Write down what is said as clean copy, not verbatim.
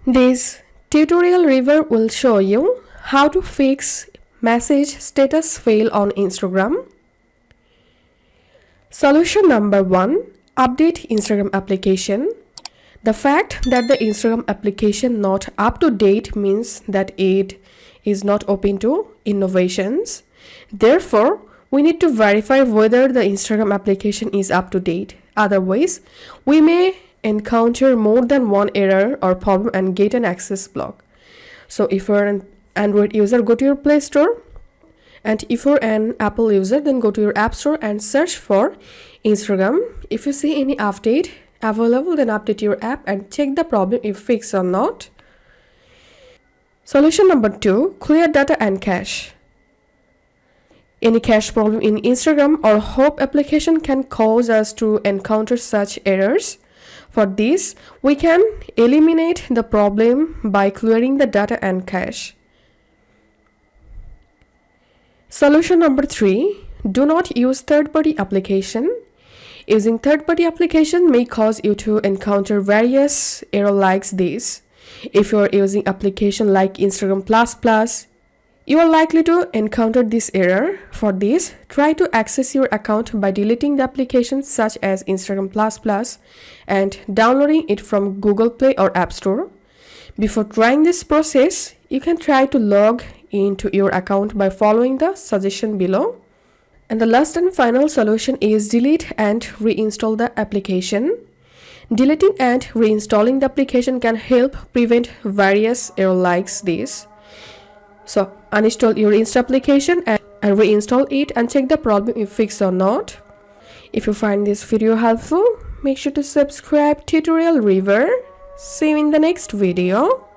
This tutorial review will show you how to fix message status fail on Instagram. Solution number 1. Update Instagram application. The fact that the Instagram application not up to date means that it is not open to innovations. Therefore, we need to verify whether the Instagram application is up to date. Otherwise, we may encounter more than one error or problem and get an access block. So if you're an Android user, go to your Play Store, and if you're an Apple user, then go to your App Store and search for Instagram. If you see any update available, then update your app and check the problem if fixed or not. Solution number 2. Clear data and cache. Any cache problem in Instagram or Hope application can cause us to encounter such errors. For this, we can eliminate the problem by clearing the data and cache. Solution number 3. Do not use third-party application. Using third-party application may cause you to encounter various errors like this. If you are using application like Instagram Plus, you are likely to encounter this error. For this, try to access your account by deleting the applications such as Instagram Plus and downloading it from Google Play or App Store. Before trying this process, you can try to log into your account by following the suggestion below. And the last and final solution is delete and reinstall the application. Deleting and reinstalling the application can help prevent various errors like this. So uninstall your Insta application and reinstall it and check the problem if fixed or not. If you find this video helpful, make sure to subscribe Tutorial River. See you in the next video.